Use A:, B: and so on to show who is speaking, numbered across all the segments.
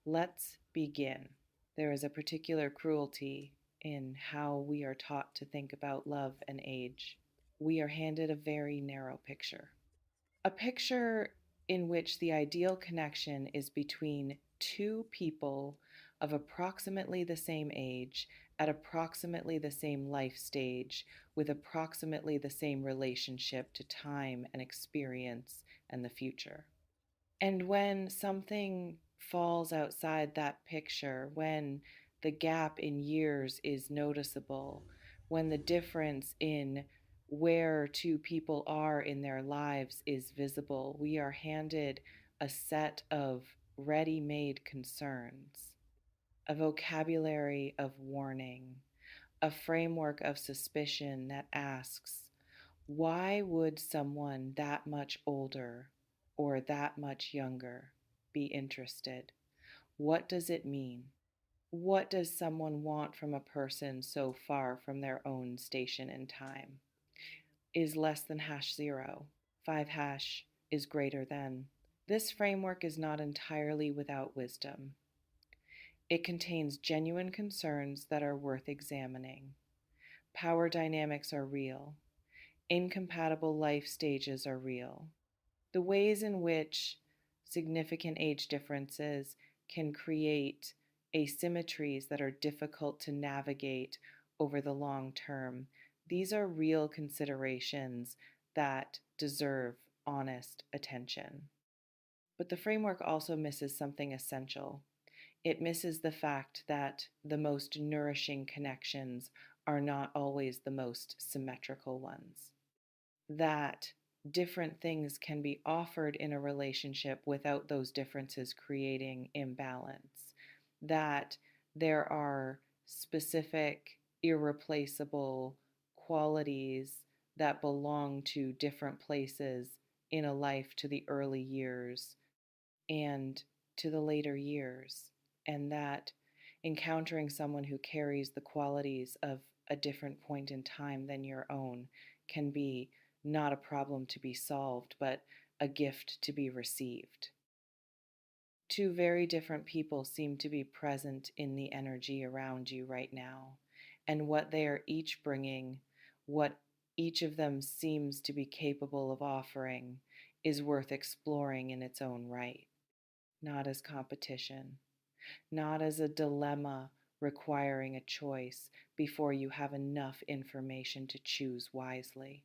A: Let's begin. There is a particular cruelty in how we are taught to think about love and age. We are handed a very narrow picture. A picture in which the ideal connection is between two people of approximately the same age, at approximately the same life stage, with approximately the same relationship to time and experience and the future. And when something falls outside that picture, when the gap in years is noticeable, when the difference in where two people are in their lives is visible, we are handed a set of ready made concerns, a vocabulary of warning, a framework of suspicion that asks, why would someone that much older or that much younger be interested? What does it mean? What does someone want from a person so far from their own station in time? Is less than hash zero. 5 hash is greater than. This framework is not entirely without wisdom. It contains genuine concerns that are worth examining. Power dynamics are real. Incompatible life stages are real. The ways in which significant age differences can create asymmetries that are difficult to navigate over the long term, these are real considerations that deserve honest attention. But the framework also misses something essential. It misses the fact that the most nourishing connections are not always the most symmetrical ones. That different things can be offered in a relationship without those differences creating imbalance. That there are specific, irreplaceable qualities that belong to different places in a life, to the early years and to the later years. And that encountering someone who carries the qualities of a different point in time than your own can be not a problem to be solved, but a gift to be received. Two very different people seem to be present in the energy around you right now, and what they are each bringing, what each of them seems to be capable of offering, is worth exploring in its own right, not as competition, not as a dilemma requiring a choice before you have enough information to choose wisely,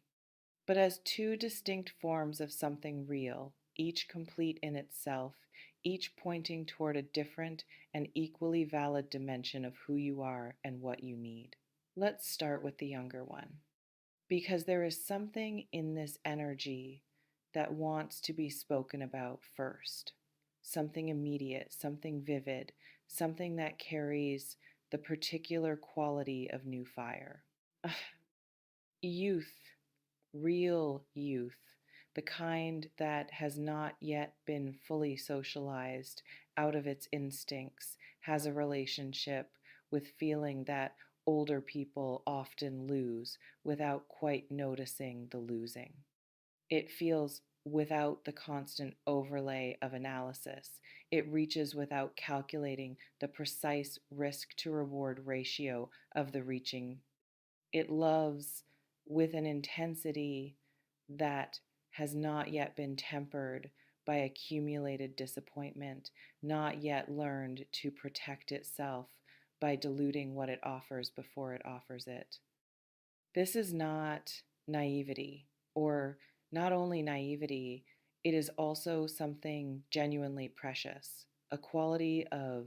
A: but as two distinct forms of something real, each complete in itself, each pointing toward a different and equally valid dimension of who you are and what you need. Let's start with the younger one, because there is something in this energy that wants to be spoken about first. Something immediate, something vivid, something that carries the particular quality of new fire. Youth, real youth, the kind that has not yet been fully socialized out of its instincts, has a relationship with feeling that older people often lose without quite noticing the losing. It feels without the constant overlay of analysis. It reaches without calculating the precise risk to reward ratio of the reaching. It loves with an intensity that has not yet been tempered by accumulated disappointment, not yet learned to protect itself by diluting what it offers before it offers it. This is not naivety, or not only naivety, it is also something genuinely precious, a quality of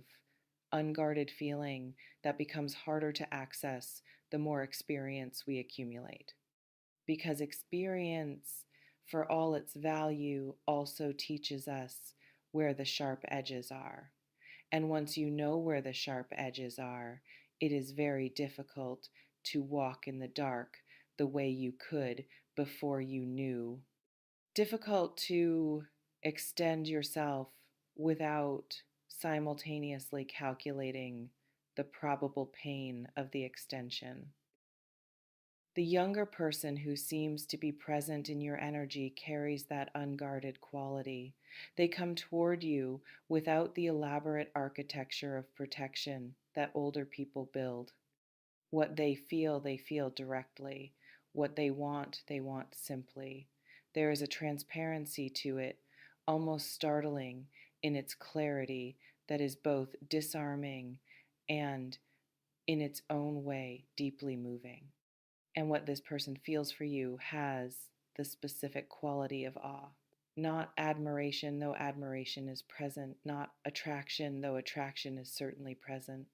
A: unguarded feeling that becomes harder to access the more experience we accumulate. Because experience, for all its value, also teaches us where the sharp edges are. And once you know where the sharp edges are, it is very difficult to walk in the dark the way you could before you knew. Difficult to extend yourself without simultaneously calculating the probable pain of the extension. The younger person who seems to be present in your energy carries that unguarded quality. They come toward you without the elaborate architecture of protection that older people build. What they feel directly. What they want simply. There is a transparency to it, almost startling in its clarity, that is both disarming and, in its own way, deeply moving. And what this person feels for you has the specific quality of awe. Not admiration, though admiration is present, not attraction, though attraction is certainly present,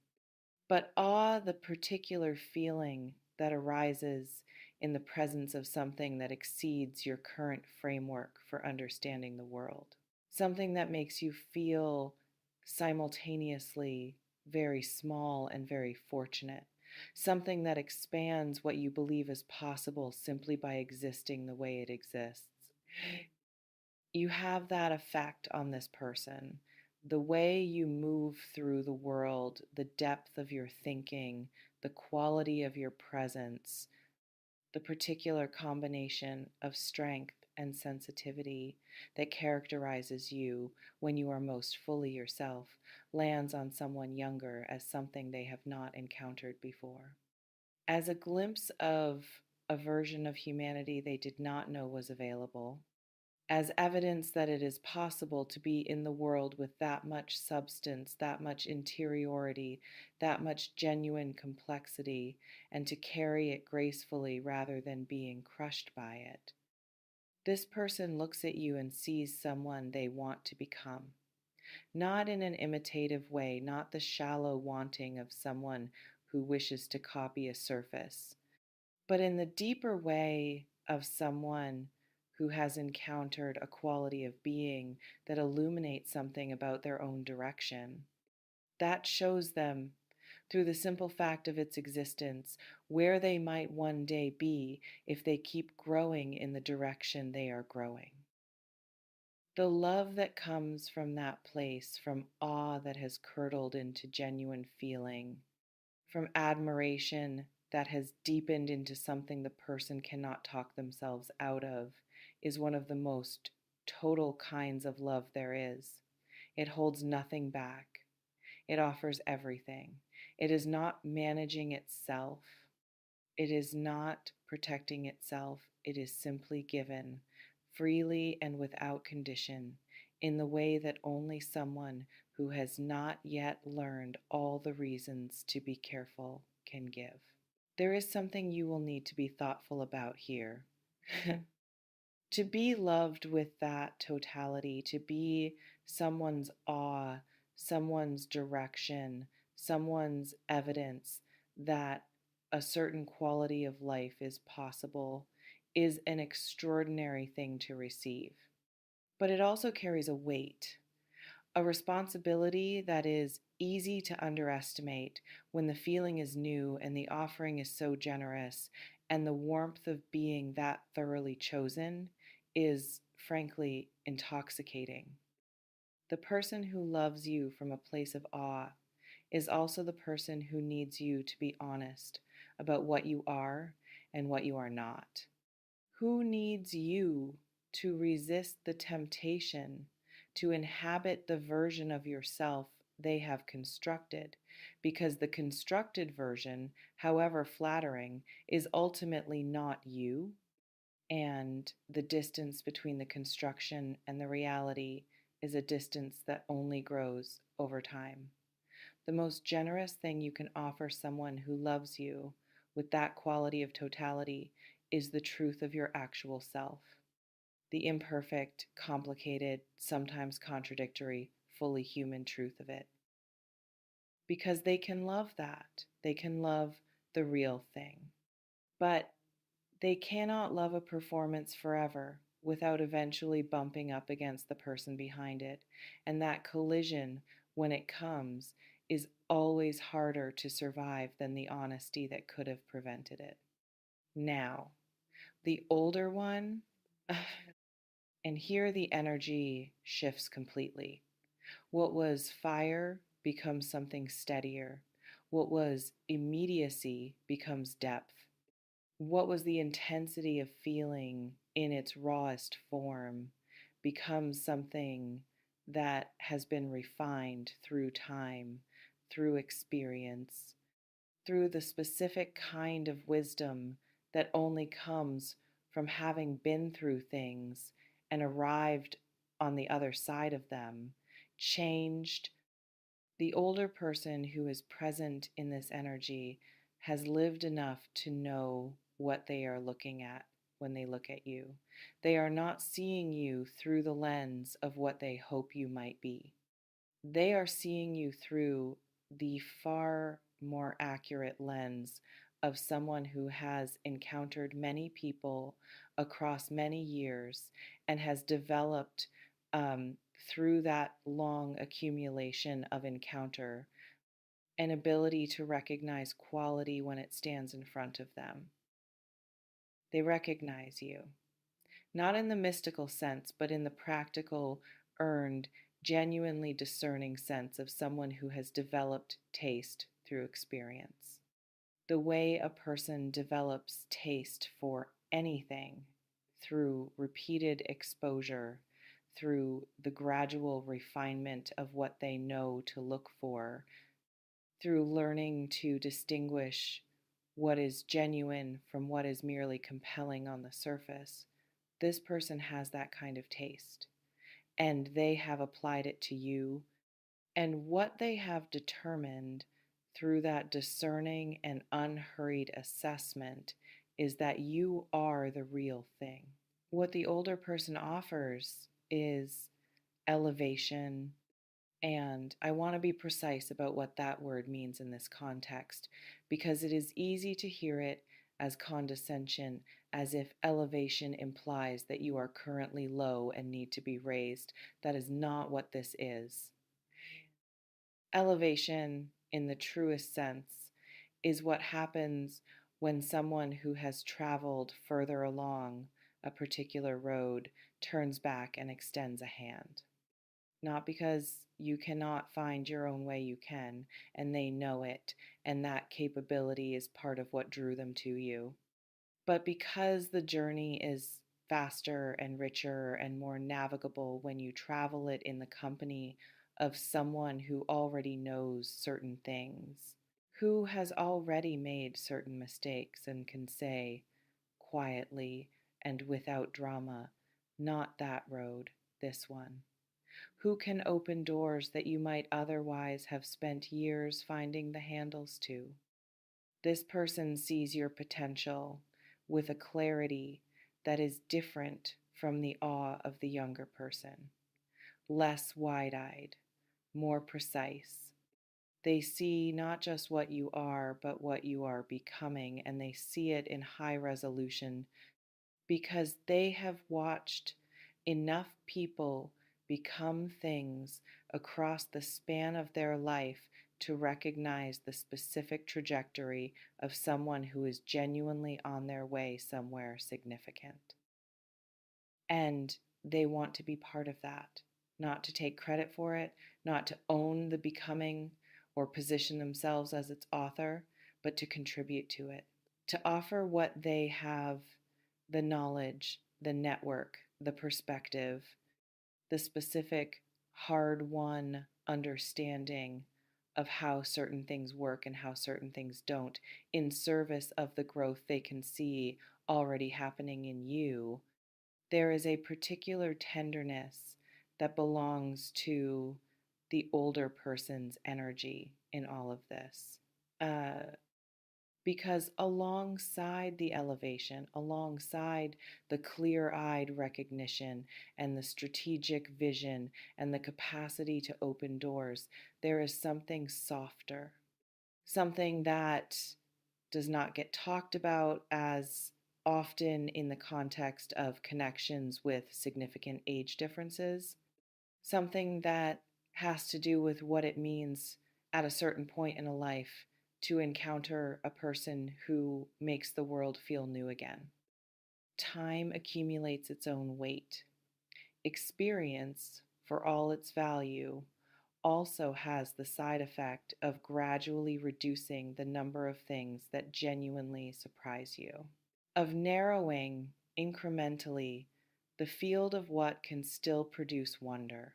A: but awe, the particular feeling that arises in the presence of something that exceeds your current framework for understanding the world. Something that makes you feel simultaneously very small and very fortunate. Something that expands what you believe is possible simply by existing the way it exists. You have that effect on this person. The way you move through the world, the depth of your thinking, the quality of your presence, the particular combination of strength and sensitivity that characterizes you when you are most fully yourself lands on someone younger as something they have not encountered before. As a glimpse of a version of humanity they did not know was available, as evidence that it is possible to be in the world with that much substance, that much interiority, that much genuine complexity, and to carry it gracefully rather than being crushed by it. This person looks at you and sees someone they want to become, not in an imitative way, not the shallow wanting of someone who wishes to copy a surface, but in the deeper way of someone who has encountered a quality of being that illuminates something about their own direction. That shows them, through the simple fact of its existence, where they might one day be if they keep growing in the direction they are growing. The love that comes from that place, from awe that has curdled into genuine feeling, from admiration that has deepened into something the person cannot talk themselves out of, is one of the most total kinds of love there is. It holds nothing back. It offers everything. It is not managing itself. It is not protecting itself. It is simply given, freely and without condition, in the way that only someone who has not yet learned all the reasons to be careful can give. There is something you will need to be thoughtful about here. To be loved with that totality, to be someone's awe, someone's direction, someone's evidence that a certain quality of life is possible, is an extraordinary thing to receive. But it also carries a weight, a responsibility that is easy to underestimate when the feeling is new and the offering is so generous, and the warmth of being that thoroughly chosen is, frankly, intoxicating. The person who loves you from a place of awe is also the person who needs you to be honest about what you are and what you are not. Who needs you to resist the temptation to inhabit the version of yourself they have constructed, because the constructed version, however flattering, is ultimately not you, and the distance between the construction and the reality is a distance that only grows over time. The most generous thing you can offer someone who loves you with that quality of totality is the truth of your actual self, the imperfect, complicated, sometimes contradictory, fully human truth of it. Because they can love that. They can love the real thing. But they cannot love a performance forever without eventually bumping up against the person behind it. And that collision, when it comes, is always harder to survive than the honesty that could have prevented it. Now, the older one, and here the energy shifts completely. What was fire becomes something steadier. What was immediacy becomes depth. What was the intensity of feeling in its rawest form becomes something that has been refined through time, through experience, through the specific kind of wisdom that only comes from having been through things and arrived on the other side of them, changed. The older person who is present in this energy has lived enough to know what they are looking at when they look at you. They are not seeing you through the lens of what they hope you might be. They are seeing you through the far more accurate lens of someone who has encountered many people across many years and has developed um, through that long accumulation of encounter an ability to recognize quality when it stands in front of them. They recognize you, not in the mystical sense, but in the practical, earned, genuinely discerning sense of someone who has developed taste through experience. The way a person develops taste for anything through repeated exposure, through the gradual refinement of what they know to look for, through learning to distinguish what is genuine from what is merely compelling on the surface. This person has that kind of taste, and they have applied it to you. And what they have determined through that discerning and unhurried assessment is that you are the real thing. What the older person offers is elevation, and I want to be precise about what that word means in this context because it is easy to hear it as condescension, as if elevation implies that you are currently low and need to be raised. That is not what this is. Elevation, in the truest sense, is what happens when someone who has traveled further along a particular road turns back and extends a hand. Not because you cannot find your own way, you can, and they know it, and that capability is part of what drew them to you, but because the journey is faster and richer and more navigable when you travel it in the company of someone who already knows certain things, who has already made certain mistakes and can say quietly and without drama, not that road, this one. Who can open doors that you might otherwise have spent years finding the handles to? This person sees your potential with a clarity that is different from the awe of the younger person, less wide eyed, more precise. They see not just what you are, but what you are becoming, and they see it in high resolution because they have watched enough people become things across the span of their life to recognize the specific trajectory of someone who is genuinely on their way somewhere significant. And they want to be part of that, not to take credit for it, not to own the becoming or position themselves as its author, but to contribute to it, to offer what they have, the knowledge, the network, the perspective, the specific hard won understanding of how certain things work and how certain things don't in service of the growth they can see already happening in you. There is a particular tenderness that belongs to the older person's energy in all of this. Uh, because alongside the elevation, alongside the clear eyed recognition and the strategic vision and the capacity to open doors, there is something softer, something that does not get talked about as often in the context of connections with significant age differences, something that has to do with what it means at a certain point in a life to encounter a person who makes the world feel new again. Time accumulates its own weight. Experience, for all its value, also has the side effect of gradually reducing the number of things that genuinely surprise you. of narrowing incrementally the field of what can still produce wonder,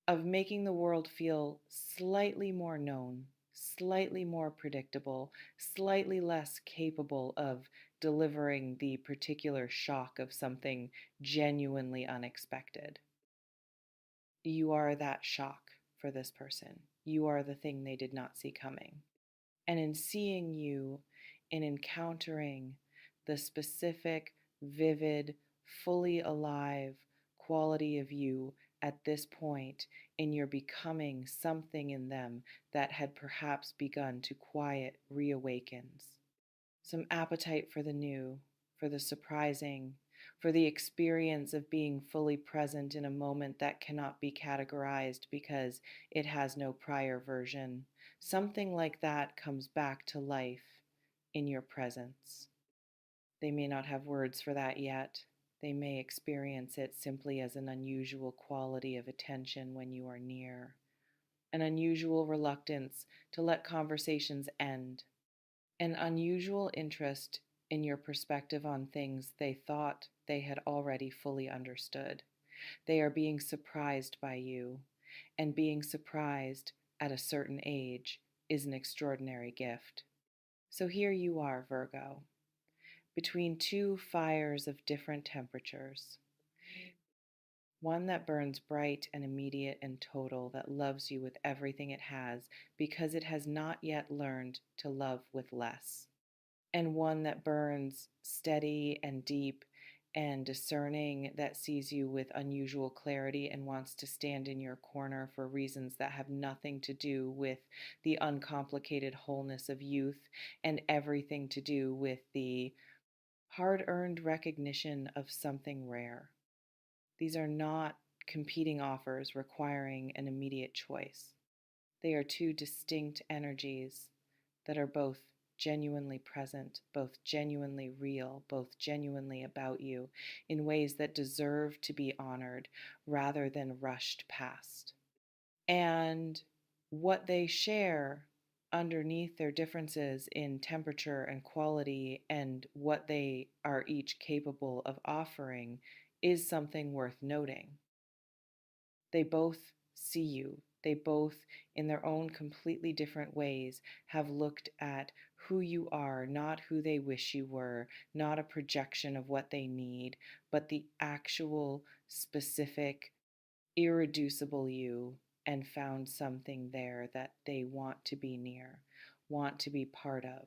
A: of making the world feel slightly more known, slightly more predictable, slightly less capable of delivering the particular shock of something genuinely unexpected. You are that shock for this person. You are the thing they did not see coming. And in seeing you, in encountering the specific, vivid, fully alive quality of you at this point in your becoming something in them that had perhaps begun to quiet reawakens. Some appetite for the new, for the surprising, for the experience of being fully present in a moment that cannot be categorized because it has no prior version. Something like that comes back to life in your presence. They may not have words for that yet. They may experience it simply as an unusual quality of attention when you are near, an unusual reluctance to let conversations end, an unusual interest in your perspective on things they thought they had already fully understood. They are being surprised by you, and being surprised at a certain age is an extraordinary gift. So here you are, Virgo, between two fires of different temperatures. One that burns bright and immediate and total, that loves you with everything it has because it has not yet learned to love with less. And one that burns steady and deep and discerning, that sees you with unusual clarity and wants to stand in your corner for reasons that have nothing to do with the uncomplicated wholeness of youth and everything to do with the hard-earned recognition of something rare. These are not competing offers requiring an immediate choice. They are two distinct energies that are both genuinely present, both genuinely real, both genuinely about you in ways that deserve to be honored rather than rushed past. And what they share underneath their differences in temperature and quality and what they are each capable of offering is something worth noting. They both see you. They both, in their own completely different ways, have looked at who you are, not who they wish you were, not a projection of what they need, but the actual, specific, irreducible you, and found something there that they want to be near, want to be part of,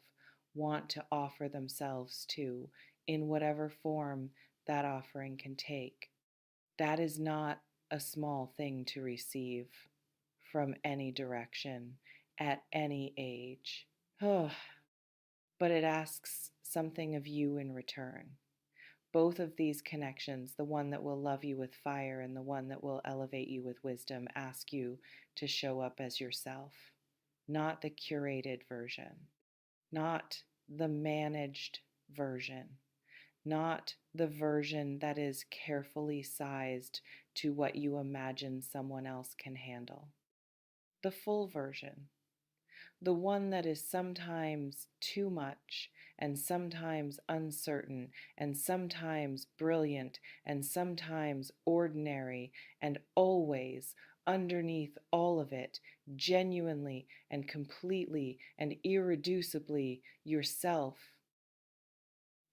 A: want to offer themselves to, in whatever form that offering can take. That is not a small thing to receive from any direction at any age. But it asks something of you in return. Both of these connections, the one that will love you with fire and the one that will elevate you with wisdom, ask you to show up as yourself, not the curated version, not the managed version, not the version that is carefully sized to what you imagine someone else can handle. The full version, the one that is sometimes too much and sometimes uncertain and sometimes brilliant and sometimes ordinary and always underneath all of it, genuinely and completely and irreducibly yourself.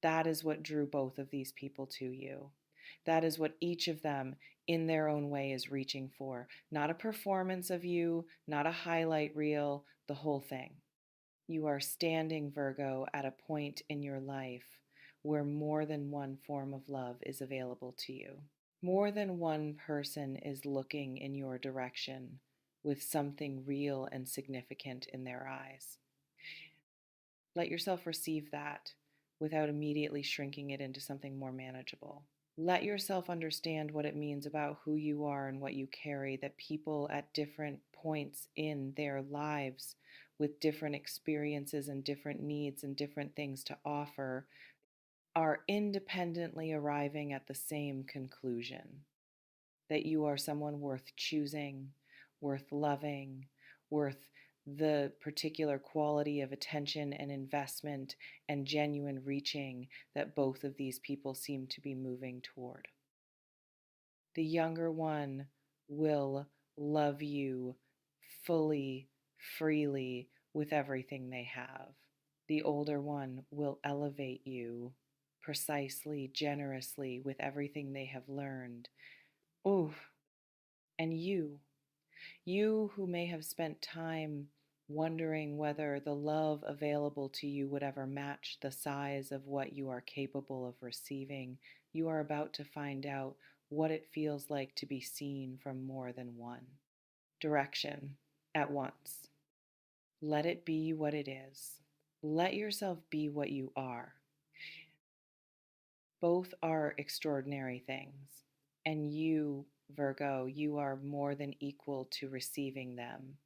A: That is what drew both of these people to you. That is what each of them, in their own way, is reaching for. Not a performance of you, not a highlight reel, the whole thing. You are standing, Virgo, at a point in your life where more than one form of love is available to you. More than one person is looking in your direction with something real and significant in their eyes. Let yourself receive that without immediately shrinking it into something more manageable. Let yourself understand what it means about who you are and what you carry, that people at different points in their lives with different experiences and different needs and different things to offer are independently arriving at the same conclusion, that you are someone worth choosing, worth loving, worth the particular quality of attention and investment and genuine reaching that both of these people seem to be moving toward. The younger one will love you fully, freely, with everything they have. The older one will elevate you precisely, generously, with everything they have learned. Oh, and you who may have spent time wondering whether the love available to you would ever match the size of what you are capable of receiving, you are about to find out what it feels like to be seen from more than one direction at once. Let it be what it is. Let yourself be what you are. Both are extraordinary things. And you, Virgo, you are more than equal to receiving them.